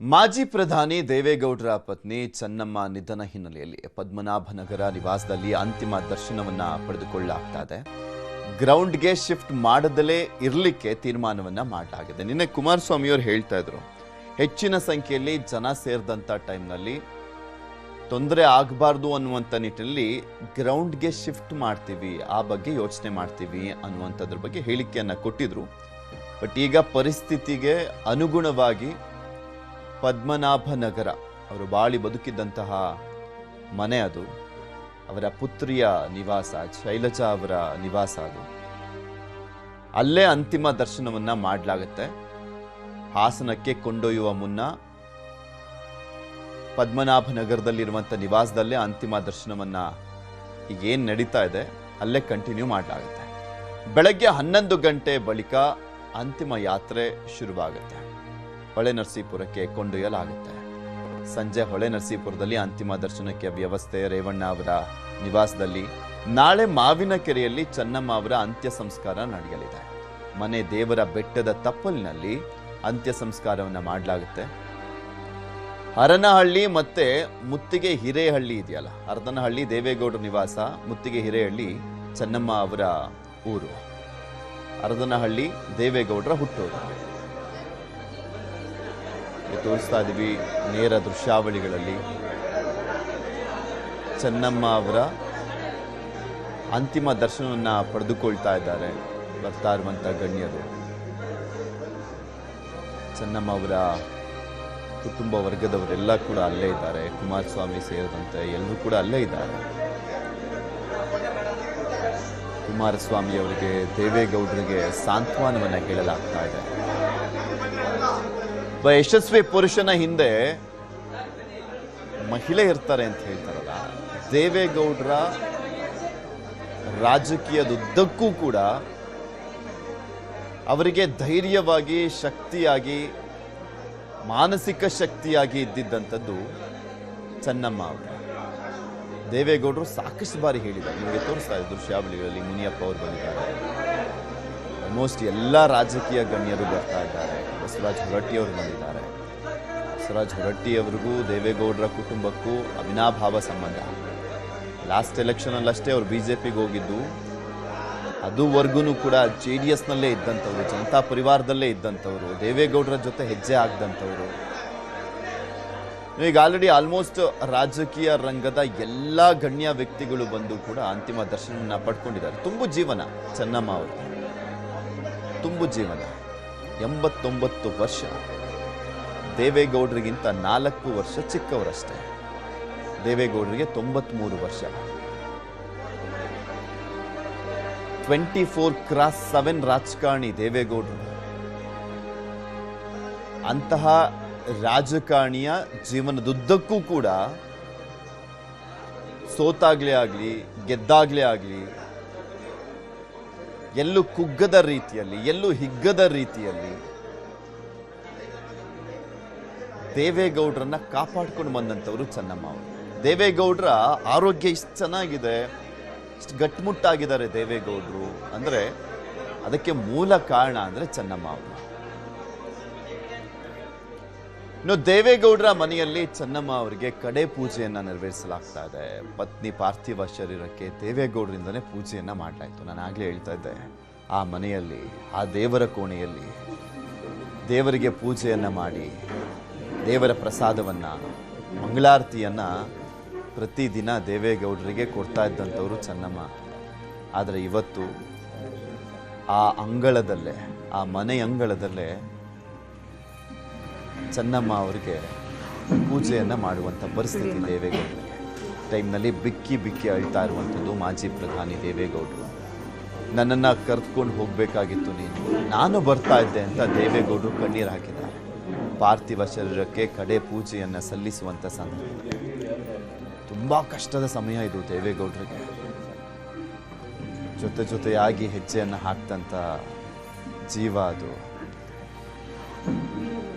ಮಾಜಿ ಪ್ರಧಾನಿ ದೇವೇಗೌಡರ ಪತ್ನಿ ಚೆನ್ನಮ್ಮ ನಿಧನ ಹಿನ್ನೆಲೆಯಲ್ಲಿ ಪದ್ಮನಾಭನಗರ ನಿವಾಸದಲ್ಲಿ ಅಂತಿಮ ದರ್ಶನವನ್ನ ಪಡೆದುಕೊಳ್ಳಲಾಗ್ತಾ ಇದೆ. ಗ್ರೌಂಡ್ಗೆ ಶಿಫ್ಟ್ ಮಾಡದಲೇ ಇರಲಿಕ್ಕೆ ತೀರ್ಮಾನವನ್ನ ಮಾಡಲಾಗಿದೆ. ನಿನ್ನೆ ಕುಮಾರಸ್ವಾಮಿ ಅವರು ಹೇಳ್ತಾ ಇದ್ರು, ಹೆಚ್ಚಿನ ಸಂಖ್ಯೆಯಲ್ಲಿ ಜನ ಸೇರಿದಂಥ ಟೈಮ್ನಲ್ಲಿ ತೊಂದರೆ ಆಗಬಾರ್ದು ಅನ್ನುವಂಥ ನಿಟ್ಟಿನಲ್ಲಿ ಗ್ರೌಂಡ್ಗೆ ಶಿಫ್ಟ್ ಮಾಡ್ತೀವಿ, ಆ ಬಗ್ಗೆ ಯೋಚನೆ ಮಾಡ್ತೀವಿ ಅನ್ನುವಂಥದ್ರ ಬಗ್ಗೆ ಹೇಳಿಕೆಯನ್ನು ಕೊಟ್ಟಿದ್ರು. ಬಟ್ ಈಗ ಪರಿಸ್ಥಿತಿಗೆ ಅನುಗುಣವಾಗಿ ಪದ್ಮನಾಭನಗರ ಅವರು ಬಾಳಿ ಬದುಕಿದ್ದಂತಹ ಮನೆ, ಅದು ಅವರ ಪುತ್ರಿಯ ನಿವಾಸ, ಶೈಲಜಾ ಅವರ ನಿವಾಸ, ಅದು ಅಲ್ಲೇ ಅಂತಿಮ ದರ್ಶನವನ್ನ ಮಾಡಲಾಗುತ್ತೆ. ಹಾಸನಕ್ಕೆ ಕೊಂಡೊಯ್ಯುವ ಮುನ್ನ ಪದ್ಮನಾಭನಗರದಲ್ಲಿರುವಂಥ ನಿವಾಸದಲ್ಲೇ ಅಂತಿಮ ದರ್ಶನವನ್ನ ಈಗ ಏನು ನಡೀತಾ ಇದೆ ಅಲ್ಲೇ ಕಂಟಿನ್ಯೂ ಮಾಡಲಾಗುತ್ತೆ. ಬೆಳಗ್ಗೆ 11 ಗಂಟೆ ಬಳಿಕ ಅಂತಿಮ ಯಾತ್ರೆ ಶುರುವಾಗುತ್ತೆ. ಹೊಳೆನರಸೀಪುರಕ್ಕೆ ಕೊಂಡೊಯ್ಯಲಾಗುತ್ತೆ. ಸಂಜೆ ಹೊಳೆನರಸೀಪುರದಲ್ಲಿ ಅಂತಿಮ ದರ್ಶನಕ್ಕೆ ವ್ಯವಸ್ಥೆ ರೇವಣ್ಣ ಅವರ ನಿವಾಸದಲ್ಲಿ. ನಾಳೆ ಮಾವಿನಕೆರೆಯಲ್ಲಿ ಚೆನ್ನಮ್ಮ ಅವರ ಅಂತ್ಯ ಸಂಸ್ಕಾರ ನಡೆಯಲಿದೆ. ಮನೆ ದೇವರ ಬೆಟ್ಟದ ತಪ್ಪಲಿನಲ್ಲಿ ಅಂತ್ಯ ಸಂಸ್ಕಾರವನ್ನು ಮಾಡಲಾಗುತ್ತೆ. ಹರನಹಳ್ಳಿ ಮತ್ತೆ ಮುತ್ತಿಗೆ ಹಿರೇಹಳ್ಳಿ ಇದೆಯಲ್ಲ, ಹರದನಹಳ್ಳಿ ದೇವೇಗೌಡರ ನಿವಾಸ, ಮುತ್ತಿಗೆ ಹಿರೇಹಳ್ಳಿ ಚೆನ್ನಮ್ಮ ಅವರ ಊರು. ಹರದನಹಳ್ಳಿ ದೇವೇಗೌಡರ ಹುಟ್ಟೂರು. ತೋರಿಸ್ತಾ ಇದ್ದೀವಿ ನೇರ ದೃಶ್ಯಾವಳಿಗಳಲ್ಲಿ ಚೆನ್ನಮ್ಮ ಅವರ ಅಂತಿಮ ದರ್ಶನವನ್ನ ಪಡೆದುಕೊಳ್ತಾ ಇದ್ದಾರೆ ಬರ್ತಾ ಇರುವಂತ ಗಣ್ಯರು. ಚೆನ್ನಮ್ಮ ಅವರ ಕುಟುಂಬ ವರ್ಗದವರೆಲ್ಲ ಕೂಡ ಅಲ್ಲೇ ಇದ್ದಾರೆ. ಕುಮಾರಸ್ವಾಮಿ ಸೇರಿದಂತೆ ಎಲ್ಲರೂ ಕೂಡ ಅಲ್ಲೇ ಇದ್ದಾರೆ. ಕುಮಾರಸ್ವಾಮಿ ಅವರಿಗೆ, ದೇವೇಗೌಡರಿಗೆ ಸಾಂತ್ವನವನ್ನ ಹೇಳಲಾಗ್ತಾ ಇದೆ. ಯಶಸ್ವಿ ಪುರುಷನ ಹಿಂದೆ ಮಹಿಳೆ ಇರ್ತಾರೆ ಅಂತ ಹೇಳ್ತಾರಲ್ಲ, ದೇವೇಗೌಡರ ರಾಜಕೀಯದುದ್ದಕ್ಕೂ ಕೂಡ ಅವರಿಗೆ ಧೈರ್ಯವಾಗಿ, ಶಕ್ತಿಯಾಗಿ, ಮಾನಸಿಕ ಶಕ್ತಿಯಾಗಿ ಇದ್ದಿದ್ದಂಥದ್ದು ಚೆನ್ನಮ್ಮ ಅವರು. ದೇವೇಗೌಡರು ಸಾಕಷ್ಟು ಬಾರಿ ಹೇಳಿದ್ದಾರೆ, ನಿಮಗೆ ತೋರಿಸ್ತಾ ಇದೆ ದೃಶ್ಯಾವಳಿಗಳಲ್ಲಿ. ಮುನಿಯಪ್ಪ ಅವರು ಬಂದಿದ್ದಾರೆ, ಆಲ್ಮೋಸ್ಟ್ ಎಲ್ಲ ರಾಜಕೀಯ ಗಣ್ಯರು ಬರ್ತಾ ಇದ್ದಾರೆ. ಬಸವರಾಜ ಹೊರಟ್ಟಿಯವರು ಬಂದಿದ್ದಾರೆ. ಬಸವರಾಜ ಹೊರಟ್ಟಿಯವರಿಗೂ ದೇವೇಗೌಡರ ಕುಟುಂಬಕ್ಕೂ ಅವಿನಾಭಾವ ಸಂಬಂಧ. ಲಾಸ್ಟ್ ಎಲೆಕ್ಷನಲ್ಲಷ್ಟೇ ಅವರು ಬಿಜೆಪಿಗೆ ಹೋಗಿದ್ದು, ಅದುವರೆಗೂ ಕೂಡ JDSನಲ್ಲೇ ಇದ್ದಂಥವ್ರು, ಜನತಾ ಪರಿವಾರದಲ್ಲೇ ಇದ್ದಂಥವ್ರು, ದೇವೇಗೌಡರ ಜೊತೆ ಹೆಜ್ಜೆ ಹಾಕ್ದಂಥವ್ರು. ಈಗ ಆಲ್ರೆಡಿ ಆಲ್ಮೋಸ್ಟ್ ರಾಜಕೀಯ ರಂಗದ ಎಲ್ಲ ಗಣ್ಯ ವ್ಯಕ್ತಿಗಳು ಬಂದು ಕೂಡ ಅಂತಿಮ ದರ್ಶನವನ್ನ ಪಡ್ಕೊಂಡಿದ್ದಾರೆ. ತುಂಬು ಜೀವನ ಚೆನ್ನಮ್ಮ ಅವರು, ತುಂಬು ಜೀವನ. 89 ವರ್ಷ. ದೇವೇಗೌಡರಿಗಿಂತ 4 ವರ್ಷ ಚಿಕ್ಕವರಷ್ಟೇ. ದೇವೇಗೌಡರಿಗೆ 93 ವರ್ಷ. 24x7 ರಾಜಕಾರಣಿ ದೇವೇಗೌಡರು. ಅಂತಹ ರಾಜಕಾರಣಿಯ ಜೀವನದುದ್ದಕ್ಕೂ ಕೂಡ ಸೋತಾಗ್ಲೇ ಆಗಲಿ, ಗೆದ್ದಾಗ್ಲೇ ಆಗಲಿ, ಎಲ್ಲೂ ಕುಗ್ಗದ ರೀತಿಯಲ್ಲಿ, ಎಲ್ಲೂ ಹಿಗ್ಗದ ರೀತಿಯಲ್ಲಿ ದೇವೇಗೌಡರನ್ನ ಕಾಪಾಡ್ಕೊಂಡು ಬಂದಂಥವ್ರು ಚೆನ್ನಮ್ಮ ಅವರು. ದೇವೇಗೌಡರ ಆರೋಗ್ಯ ಇಷ್ಟು ಚೆನ್ನಾಗಿದೆ, ಇಷ್ಟು ಗಟ್ಟಿಮುಟ್ಟಾಗಿದ್ದಾರೆ ದೇವೇಗೌಡರು ಅಂದ್ರೆ ಅದಕ್ಕೆ ಮೂಲ ಕಾರಣ ಅಂದ್ರೆ ಚೆನ್ನಮ್ಮ ಅವರು. ಇನ್ನು ದೇವೇಗೌಡರ ಮನೆಯಲ್ಲಿ ಚೆನ್ನಮ್ಮ ಅವರಿಗೆ ಕಡೆ ಪೂಜೆಯನ್ನ ನೆರವೇರಿಸಲಾಗ್ತಾ ಇದೆ. ಪತ್ನಿ ಪಾರ್ಥಿವ ಶರೀರಕ್ಕೆ ದೇವೇಗೌಡರಿಂದನೇ ಪೂಜೆಯನ್ನ ಮಾಡಲಾಯಿತು. ನಾನು ಆಗ್ಲೇ ಹೇಳ್ತಾ ಇದ್ದೆ, ಆ ಮನೆಯಲ್ಲಿ, ಆ ದೇವರ ಕೋಣೆಯಲ್ಲಿ ದೇವರಿಗೆ ಪೂಜೆಯನ್ನ ಮಾಡಿ ದೇವರ ಪ್ರಸಾದವನ್ನ, ಮಂಗಳಾರತಿಯನ್ನ ಪ್ರತಿದಿನ ದೇವೇಗೌಡರಿಗೆ ಕೊಡ್ತಾ ಇದ್ದಂಥವ್ರು ಚೆನ್ನಮ್ಮ. ಆದರೆ ಇವತ್ತು ಆ ಅಂಗಳದಲ್ಲೇ, ಆ ಮನೆ ಅಂಗಳದಲ್ಲೇ ಚೆನ್ನಮ್ಮ ಅವರಿಗೆ ಪೂಜೆಯನ್ನು ಮಾಡುವಂಥ ಪರಿಸ್ಥಿತಿ ದೇವೇಗೌಡರಿಗೆ. ಟೈಮ್ನಲ್ಲಿ ಬಿಕ್ಕಿ ಬಿಕ್ಕಿ ಅಳ್ತಾ ಇರುವಂಥದ್ದು ಮಾಜಿ ಪ್ರಧಾನಿ ದೇವೇಗೌಡರು. ನನ್ನನ್ನು ಕರೆದುಕೊಂಡು ಹೋಗಬೇಕಾಗಿತ್ತು ನೀನು, ನಾನು ಬರ್ತಾ ಇದ್ದೆ ಅಂತ ದೇವೇಗೌಡರು ಕಣ್ಣೀರು ಹಾಕಿದ್ದಾರೆ. ಪಾರ್ಥಿವ ಶರೀರಕ್ಕೆ ಕಡೆ ಪೂಜೆಯನ್ನು ಸಲ್ಲಿಸುವಂಥ ಸಂದರ್ಭದಲ್ಲಿ ತುಂಬ ಕಷ್ಟದ ಸಮಯ ಇದು ದೇವೇಗೌಡರಿಗೆ. ಜೊತೆಯಾಗಿ ಹೆಜ್ಜೆಯನ್ನು ಹಾಕ್ತಂಥ ಜೀವ ಅದು.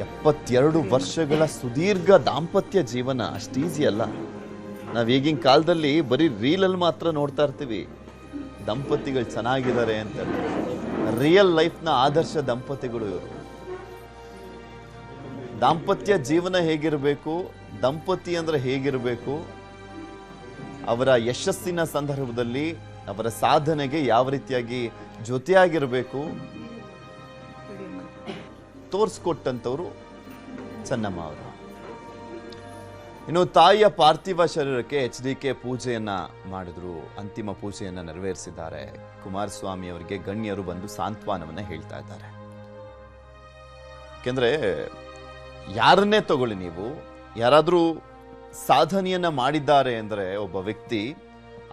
72 ವರ್ಷಗಳ ಸುದೀರ್ಘ ದಾಂಪತ್ಯ ಜೀವನ ಅಷ್ಟು ಈಸಿ ಅಲ್ಲ. ನಾವು ಈಗಿನ ಕಾಲದಲ್ಲಿ ಬರೀ ರೀಲಲ್ಲಿ ಮಾತ್ರ ನೋಡ್ತಾ ಇರ್ತೀವಿ ದಂಪತಿಗಳು ಚೆನ್ನಾಗಿದ್ದಾರೆ ಅಂತ. ರಿಯಲ್ ಲೈಫ್ನ ಆದರ್ಶ ದಂಪತಿಗಳು ಇವರು. ದಾಂಪತ್ಯ ಜೀವನ ಹೇಗಿರಬೇಕು, ದಂಪತಿ ಅಂದರೆ ಹೇಗಿರಬೇಕು, ಅವರ ಯಶಸ್ಸಿನ ಸಂದರ್ಭದಲ್ಲಿ ಅವರ ಸಾಧನೆಗೆ ಯಾವ ರೀತಿಯಾಗಿ ಜೊತೆಯಾಗಿರಬೇಕು ತೋರಿಸ್ಕೊಟ್ಟಂಥವ್ರು ಚೆನ್ನಮ್ಮ ಅವರು. ಇನ್ನು ತಾಯಿಯ ಪಾರ್ಥಿವ ಶರೀರಕ್ಕೆ HDK ಪೂಜೆಯನ್ನ ಮಾಡಿದ್ರು, ಅಂತಿಮ ಪೂಜೆಯನ್ನ ನೆರವೇರಿಸಿದ್ದಾರೆ. ಕುಮಾರಸ್ವಾಮಿ ಅವರಿಗೆ ಗಣ್ಯರು ಬಂದು ಸಾಂತ್ವನವನ್ನ ಹೇಳ್ತಾ ಇದ್ದಾರೆ. ಯಾಕೆಂದ್ರೆ ಯಾರನ್ನೇ ತಗೊಳ್ಳಿ ನೀವು, ಯಾರಾದರೂ ಸಾಧನೆಯನ್ನ ಮಾಡಿದ್ದಾರೆ ಅಂದರೆ ಒಬ್ಬ ವ್ಯಕ್ತಿ,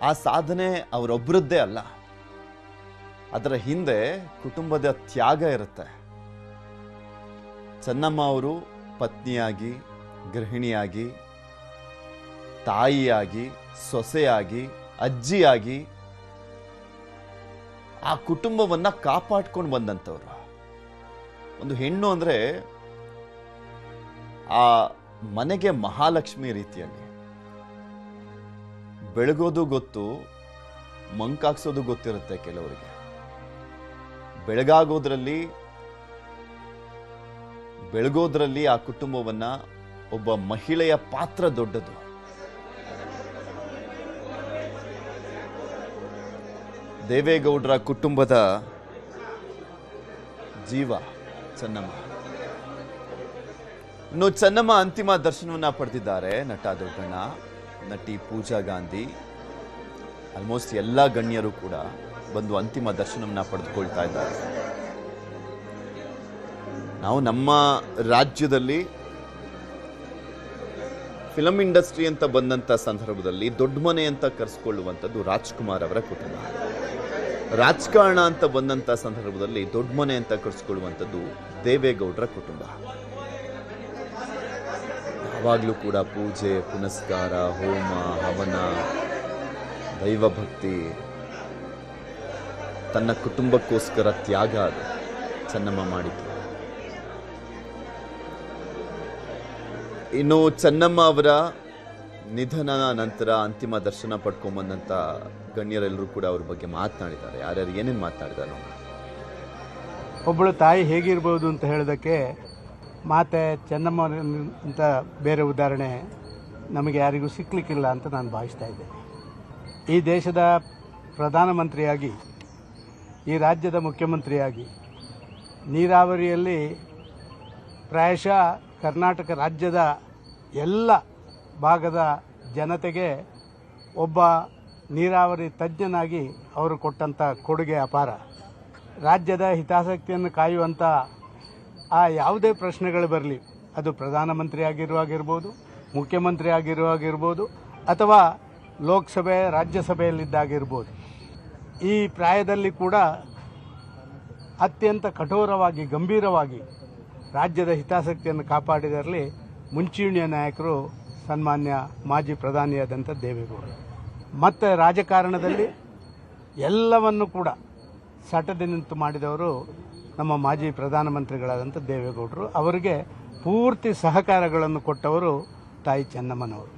ಆ ಸಾಧನೆ ಅವರೊಬ್ಬರದ್ದೇ ಅಲ್ಲ, ಅದರ ಹಿಂದೆ ಕುಟುಂಬದ ತ್ಯಾಗ ಇರುತ್ತೆ. ಚೆನ್ನಮ್ಮ ಅವರು ಪತ್ನಿಯಾಗಿ, ಗೃಹಿಣಿಯಾಗಿ, ತಾಯಿಯಾಗಿ, ಸೊಸೆಯಾಗಿ, ಅಜ್ಜಿಯಾಗಿ ಆ ಕುಟುಂಬವನ್ನ ಕಾಪಾಡ್ಕೊಂಡು ಬಂದಂಥವ್ರು. ಒಂದು ಹೆಣ್ಣು ಅಂದ್ರೆ ಆ ಮನೆಗೆ ಮಹಾಲಕ್ಷ್ಮಿ ರೀತಿಯಾಗಿ ಬೆಳಗೋದು ಗೊತ್ತು, ಮಂಕಾಕ್ಸೋದು ಗೊತ್ತಿರುತ್ತೆ ಕೆಲವರಿಗೆ. ಬೆಳಗೋದ್ರಲ್ಲಿ ಆ ಕುಟುಂಬವನ್ನ ಒಬ್ಬ ಮಹಿಳೆಯ ಪಾತ್ರ ದೊಡ್ಡದು. ದೇವೇಗೌಡರ ಕುಟುಂಬದ ಜೀವ ಚೆನ್ನಮ್ಮ. ಇನ್ನು ಚೆನ್ನಮ್ಮ ಅಂತಿಮ ದರ್ಶನವನ್ನ ಪಡೆದಿದ್ದಾರೆ. ನಟ ದೊಡ್ಡಣ್ಣ, ನಟಿ ಪೂಜಾ ಗಾಂಧಿ, ಆಲ್ಮೋಸ್ಟ್ ಎಲ್ಲ ಗಣ್ಯರು ಕೂಡ ಬಂದು ಅಂತಿಮ ದರ್ಶನವನ್ನ ಪಡೆದುಕೊಳ್ತಾ ಇದ್ದಾರೆ. ನಾವು ನಮ್ಮ ರಾಜ್ಯದಲ್ಲಿ ಫಿಲಂ ಇಂಡಸ್ಟ್ರಿ ಅಂತ ಬಂದಂಥ ಸಂದರ್ಭದಲ್ಲಿ ದೊಡ್ಡ ಮನೆ ಅಂತ ಕರೆಸ್ಕೊಳ್ಳುವಂಥದ್ದು ರಾಜ್ಕುಮಾರ್ ಅವರ ಕುಟುಂಬ. ರಾಜಕಾರಣ ಅಂತ ಬಂದಂಥ ಸಂದರ್ಭದಲ್ಲಿ ದೊಡ್ಡ ಮನೆ ಅಂತ ಕರೆಸ್ಕೊಳ್ಳುವಂಥದ್ದು ದೇವೇಗೌಡರ ಕುಟುಂಬ. ಯಾವಾಗಲೂ ಕೂಡ ಪೂಜೆ ಪುನಸ್ಕಾರ, ಹೋಮ ಹವನ, ದೈವಭಕ್ತಿ, ತನ್ನ ಕುಟುಂಬಕ್ಕೋಸ್ಕರ ತ್ಯಾಗ ಅದು ಚೆನ್ನಮ್ಮ ಮಾಡಿತು. ಇನ್ನು ಚೆನ್ನಮ್ಮ ಅವರ ನಿಧನ ನಂತರ ಅಂತಿಮ ದರ್ಶನ ಪಡ್ಕೊಂಬಂದಂಥ ಗಣ್ಯರೆಲ್ಲರೂ ಕೂಡ ಅವ್ರ ಬಗ್ಗೆ ಮಾತನಾಡಿದ್ದಾರೆ. ಯಾರ್ಯಾರು ಏನೇನು ಮಾತನಾಡಿದ್ದಾರೆ? ಒಬ್ಬಳು ತಾಯಿ ಹೇಗಿರ್ಬೋದು ಅಂತ ಹೇಳೋದಕ್ಕೆ ಮಾತೆ ಚೆನ್ನಮ್ಮ ಅಂತ ಬೇರೆ ಉದಾಹರಣೆ ನಮಗೆ ಯಾರಿಗೂ ಸಿಕ್ಕಲಿಕ್ಕಿಲ್ಲ ಅಂತ ನಾನು ಭಾವಿಸ್ತಾ ಇದ್ದೇನೆ. ಈ ದೇಶದ ಪ್ರಧಾನಮಂತ್ರಿಯಾಗಿ, ಈ ರಾಜ್ಯದ ಮುಖ್ಯಮಂತ್ರಿಯಾಗಿ, ನೀರಾವರಿಯಲ್ಲಿ ಪ್ರಾಯಶಃ ಕರ್ನಾಟಕ ರಾಜ್ಯದ ಎಲ್ಲ ಭಾಗದ ಜನತೆಗೆ ಒಬ್ಬ ನೀರಾವರಿ ತಜ್ಞನಾಗಿ ಅವರು ಕೊಟ್ಟಂಥ ಕೊಡುಗೆ ಅಪಾರ. ರಾಜ್ಯದ ಹಿತಾಸಕ್ತಿಯನ್ನು ಕಾಯುವಂಥ ಆ ಯಾವುದೇ ಪ್ರಶ್ನೆಗಳು ಬರಲಿ, ಅದು ಪ್ರಧಾನಮಂತ್ರಿ ಆಗಿರುವಾಗಿರ್ಬೋದು, ಮುಖ್ಯಮಂತ್ರಿ ಆಗಿರುವಾಗಿರ್ಬೋದು, ಅಥವಾ ಲೋಕಸಭೆ ರಾಜ್ಯಸಭೆಯಲ್ಲಿದ್ದಾಗಿರ್ಬೋದು, ಈ ಪ್ರಾಯದಲ್ಲಿ ಕೂಡ ಅತ್ಯಂತ ಕಠೋರವಾಗಿ, ಗಂಭೀರವಾಗಿ ರಾಜ್ಯದ ಹಿತಾಸಕ್ತಿಯನ್ನು ಕಾಪಾಡಿದರಲ್ಲಿ ಮುಂಚೂಣಿಯ ನಾಯಕರು ಸನ್ಮಾನ್ಯ ಮಾಜಿ ಪ್ರಧಾನಿಯಾದಂಥ ದೇವೇಗೌಡರು. ಮತ್ತು ರಾಜಕಾರಣದಲ್ಲಿ ಎಲ್ಲವನ್ನು ಕೂಡ ಸಟದಿ ನಿಂತು ಮಾಡಿದವರು ನಮ್ಮ ಮಾಜಿ ಪ್ರಧಾನಮಂತ್ರಿಗಳಾದಂಥ ದೇವೇಗೌಡರು. ಅವರಿಗೆ ಪೂರ್ತಿ ಸಹಕಾರಗಳನ್ನು ಕೊಟ್ಟವರು ತಾಯಿ ಚೆನ್ನಮ್ಮನವರು.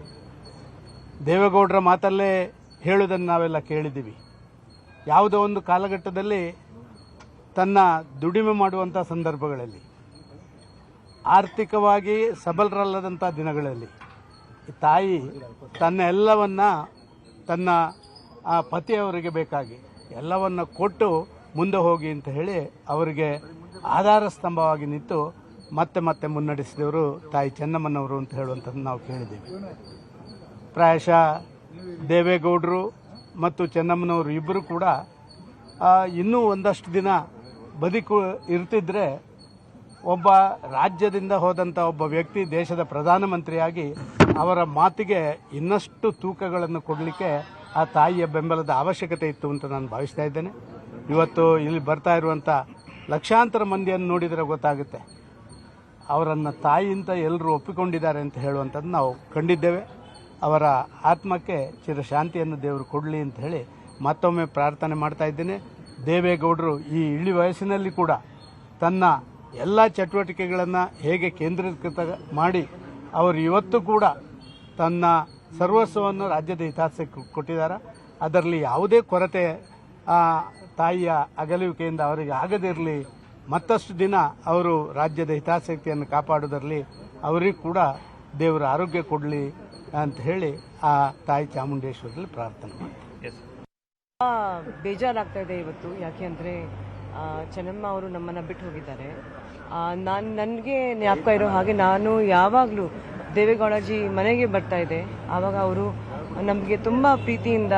ದೇವೇಗೌಡರ ಮಾತಲ್ಲೇ ಹೇಳುವುದನ್ನು ನಾವೆಲ್ಲ ಕೇಳಿದ್ದೀವಿ. ಯಾವುದೋ ಒಂದು ಕಾಲಘಟ್ಟದಲ್ಲಿ ತನ್ನ ದುಡಿಮೆ ಮಾಡುವಂಥ ಸಂದರ್ಭಗಳಲ್ಲಿ, ಆರ್ಥಿಕವಾಗಿ ಸಬಲರಲ್ಲದಂಥ ದಿನಗಳಲ್ಲಿ ತಾಯಿ ತನ್ನ ಎಲ್ಲವನ್ನ ತನ್ನ ಪತಿಯವರಿಗೆ ಬೇಕಾಗಿ ಎಲ್ಲವನ್ನ ಕೊಟ್ಟು ಮುಂದೆ ಹೋಗಿ ಅಂತ ಹೇಳಿ ಅವರಿಗೆ ಆಧಾರ ಸ್ತಂಭವಾಗಿ ನಿಂತು ಮತ್ತೆ ಮತ್ತೆ ಮುನ್ನಡೆಸಿದವರು ತಾಯಿ ಚೆನ್ನಮ್ಮನವರು ಅಂತ ಹೇಳುವಂಥದ್ದು ನಾವು ಕೇಳಿದ್ದೇವೆ. ಪ್ರಾಯಶಃ ದೇವೇಗೌಡರು ಮತ್ತು ಚೆನ್ನಮ್ಮನವರು ಇಬ್ಬರು ಕೂಡ ಇನ್ನೂ ಒಂದಷ್ಟು ದಿನ ಬದುಕು ಇರ್ತಿದ್ರೆ ಒಬ್ಬ ರಾಜ್ಯದಿಂದ ಹೋದಂಥ ಒಬ್ಬ ವ್ಯಕ್ತಿ ದೇಶದ ಪ್ರಧಾನಮಂತ್ರಿಯಾಗಿ ಅವರ ಮಾತಿಗೆ ಇನ್ನಷ್ಟು ತೂಕಗಳನ್ನು ಕೊಡಲಿಕ್ಕೆ ಆ ತಾಯಿಯ ಬೆಂಬಲದ ಅವಶ್ಯಕತೆ ಇತ್ತು ಅಂತ ನಾನು ಭಾವಿಸ್ತಾ ಇದ್ದೇನೆ. ಇವತ್ತು ಇಲ್ಲಿ ಬರ್ತಾ ಇರುವಂಥ ಲಕ್ಷಾಂತರ ಮಂದಿಯನ್ನು ನೋಡಿದರೆ ಗೊತ್ತಾಗುತ್ತೆ ಅವರನ್ನು ತಾಯಿ ಅಂತ ಎಲ್ಲರೂ ಒಪ್ಪಿಕೊಂಡಿದ್ದಾರೆ ಅಂತ ಹೇಳುವಂಥದ್ದು ನಾವು ಕಂಡಿದ್ದೇವೆ. ಅವರ ಆತ್ಮಕ್ಕೆ ಚಿರಶಾಂತಿಯನ್ನು ದೇವರು ಕೊಡಲಿ ಅಂತ ಹೇಳಿ ಮತ್ತೊಮ್ಮೆ ಪ್ರಾರ್ಥನೆ ಮಾಡ್ತಾ ಇದ್ದೇನೆ. ದೇವೇಗೌಡರು ಈ ಇಳಿ ವಯಸ್ಸಿನಲ್ಲಿ ಕೂಡ ತನ್ನ ಎಲ್ಲ ಚಟುವಟಿಕೆಗಳನ್ನು ಹೇಗೆ ಕೇಂದ್ರೀಕೃತ ಮಾಡಿ ಅವರು ಇವತ್ತು ಕೂಡ ತನ್ನ ಸರ್ವಸ್ವವನ್ನು ರಾಜ್ಯದ ಹಿತಾಸಕ್ತಿ ಕೊಟ್ಟಿದ್ದಾರೆ. ಅದರಲ್ಲಿ ಯಾವುದೇ ಕೊರತೆ ತಾಯಿಯ ಅಗಲುವಿಕೆಯಿಂದ ಅವರಿಗೆ ಆಗದಿರಲಿ, ಮತ್ತಷ್ಟು ದಿನ ಅವರು ರಾಜ್ಯದ ಹಿತಾಸಕ್ತಿಯನ್ನು ಕಾಪಾಡೋದರಲ್ಲಿ ಅವರಿಗೂ ಕೂಡ ದೇವರ ಆರೋಗ್ಯ ಕೊಡಲಿ ಅಂತ ಹೇಳಿ ಆ ತಾಯಿ ಚಾಮುಂಡೇಶ್ವರಲ್ಲಿ ಪ್ರಾರ್ಥನೆ ಮಾಡ್ತೀನಿ. ಬೇಜಾರಾಗ್ತಾ ಇದೆ ಇವತ್ತು. ಯಾಕೆ ಅಂದರೆ ಚೆನ್ನಮ್ಮ ಅವರು ನಮ್ಮನ್ನು ಬಿಟ್ಟು ಹೋಗಿದ್ದಾರೆ. ನನಗೆ ಜ್ಞಾಪಕ ಇರೋ ಹಾಗೆ ನಾನು ಯಾವಾಗಲೂ ದೇವೇಗೌಡಜಿ ಮನೆಗೆ ಬರ್ತಾ ಇದ್ದೆ. ಆವಾಗ ಅವರು ನಮಗೆ ತುಂಬ ಪ್ರೀತಿಯಿಂದ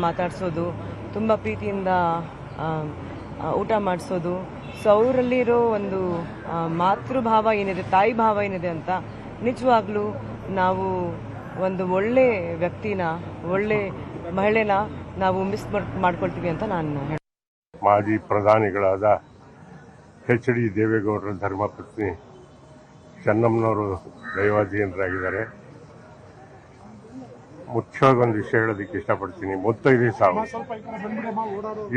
ಮಾತಾಡಿಸೋದು, ತುಂಬ ಪ್ರೀತಿಯಿಂದ ಊಟ ಮಾಡಿಸೋದು. ಸೊ ಅವರಲ್ಲಿರೋ ಒಂದು ಮಾತೃಭಾವ ಏನಿದೆ, ತಾಯಿ ಭಾವ ಏನಿದೆ ಅಂತ ನಿಜವಾಗ್ಲೂ ನಾವು ಒಂದು ಒಳ್ಳೆ ವ್ಯಕ್ತಿನ, ಒಳ್ಳೆ ಮಹಿಳೆನ ನಾವು ಮಿಸ್ ಮಾಡ್ಕೊಳ್ತೀವಿ ಅಂತ ನಾನು ಹೇಳ್ತೀನಿ. ಮಾಜಿ ಪ್ರಧಾನಿಗಳಾದ ಎಚ್ ಡಿ ದೇವೇಗೌಡರ ಧರ್ಮಪತ್ನಿ ಚೆನ್ನಮ್ಮನವರು ದೈವಾಧೀನರಾಗಿದ್ದಾರೆ. ಮುಖ್ಯವಾಗಿ ಒಂದು ವಿಷಯ ಹೇಳೋದಕ್ಕೆ ಇಷ್ಟಪಡ್ತೀನಿ. 35 ಸಾವು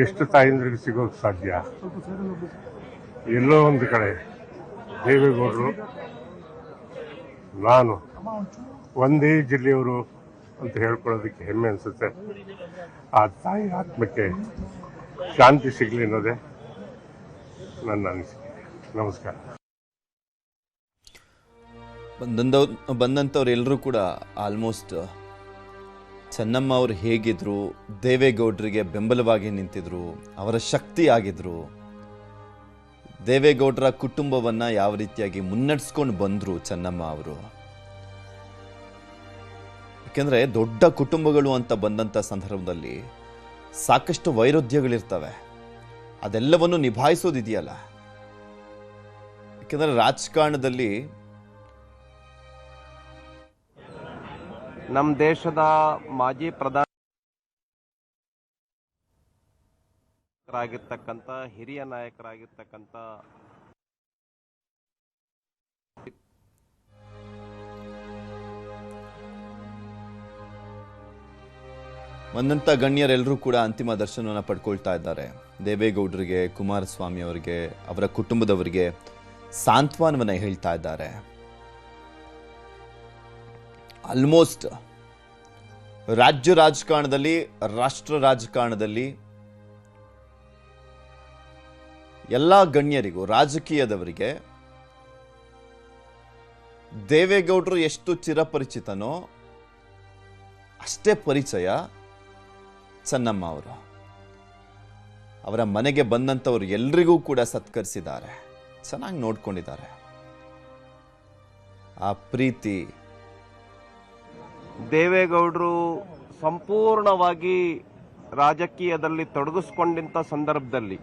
ಎಷ್ಟು ತಾಯಂದ್ರಿಗೆ ಸಿಗೋಕ್ಕೆ ಸಾಧ್ಯ? ಎಲ್ಲೋ ಒಂದು ಕಡೆ ದೇವೇಗೌಡರು ನಾನು ಒಂದೇ ಜಿಲ್ಲೆಯವರು ಅಂತ ಹೇಳ್ಕೊಳ್ಳೋದಕ್ಕೆ ಹೆಮ್ಮೆ ಅನಿಸುತ್ತೆ. ಆ ತಾಯಿ ಆತ್ಮಕ್ಕೆ ಶಾಂತಿ ಸಿಗಲಿ ಅನ್ನೋದೇ ನನ್ನ ಅನಿಸಿಕೆ. ನಮಸ್ಕಾರ. ಬಂದಂಥವ್ರು ಎಲ್ಲರೂ ಕೂಡ ಆಲ್ಮೋಸ್ಟ್ ಚೆನ್ನಮ್ಮ ಅವರು ಹೇಗಿದ್ರು, ದೇವೇಗೌಡರಿಗೆ ಬೆಂಬಲವಾಗಿ ನಿಂತಿದ್ರು, ಅವರ ಶಕ್ತಿ ಆಗಿದ್ರು, ದೇವೇಗೌಡರ ಕುಟುಂಬವನ್ನ ಯಾವ ರೀತಿಯಾಗಿ ಮುನ್ನಡೆಸ್ಕೊಂಡು ಬಂದ್ರು ಚೆನ್ನಮ್ಮ ಅವರು. ಯಾಕೆಂದ್ರೆ ದೊಡ್ಡ ಕುಟುಂಬಗಳು ಅಂತ ಬಂದಂಥ ಸಂದರ್ಭದಲ್ಲಿ ಸಾಕಷ್ಟು ವೈರುಧ್ಯಗಳಿರ್ತವೆ. ಅದೆಲ್ಲವನ್ನು ನಿಭಾಯಿಸೋದಿದೆಯಲ್ಲ. ಯಾಕೆಂದ್ರೆ ರಾಜಕಾರಣದಲ್ಲಿ ನಮ್ಮ ದೇಶದ ಮಾಜಿ ಪ್ರಧಾನರಾಗಿರ್ತಕ್ಕಂಥ ಹಿರಿಯ ನಾಯಕರಾಗಿರ್ತಕ್ಕಂಥ ಬಂದಂಥ ಗಣ್ಯರೆಲ್ಲರೂ ಕೂಡ ಅಂತಿಮ ದರ್ಶನವನ್ನು ಪಡ್ಕೊಳ್ತಾ ಇದ್ದಾರೆ. ದೇವೇಗೌಡರಿಗೆ, ಕುಮಾರಸ್ವಾಮಿ ಅವರಿಗೆ, ಅವರ ಕುಟುಂಬದವರಿಗೆ ಸಾಂತ್ವನವನ್ನು ಹೇಳ್ತಾ ಇದ್ದಾರೆ. ಆಲ್ಮೋಸ್ಟ್ ರಾಜ್ಯ ರಾಜಕಾರಣದಲ್ಲಿ, ರಾಷ್ಟ್ರ ರಾಜಕಾರಣದಲ್ಲಿ ಎಲ್ಲ ಗಣ್ಯರಿಗೂ, ರಾಜಕೀಯದವರಿಗೆ ದೇವೇಗೌಡರು ಎಷ್ಟು ಚಿರಪರಿಚಿತನೋ ಅಷ್ಟೇ ಪರಿಚಯ ಚೆನ್ನಮ್ಮ ಅವರು. ಅವರ ಮನೆಗೆ ಬಂದಂಥವ್ರು ಎಲ್ರಿಗೂ ಕೂಡ ಸತ್ಕರಿಸಿದ್ದಾರೆ, ಚೆನ್ನಾಗಿ ನೋಡ್ಕೊಂಡಿದ್ದಾರೆ. ಆ ಪ್ರೀತಿ ದೇವೇಗೌಡರು ಸಂಪೂರ್ಣವಾಗಿ ರಾಜಕೀಯದಲ್ಲಿ ತೊಡಗಿಸ್ಕೊಂಡಿದ್ದ ಸಂದರ್ಭದಲ್ಲಿ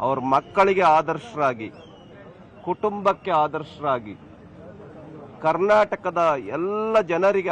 ಅವ್ರ ಮಕ್ಕಳಿಗೆ ಆದರ್ಶರಾಗಿ, ಕುಟುಂಬಕ್ಕೆ ಆದರ್ಶರಾಗಿ, ಕರ್ನಾಟಕದ ಎಲ್ಲ ಜನರಿಗೆ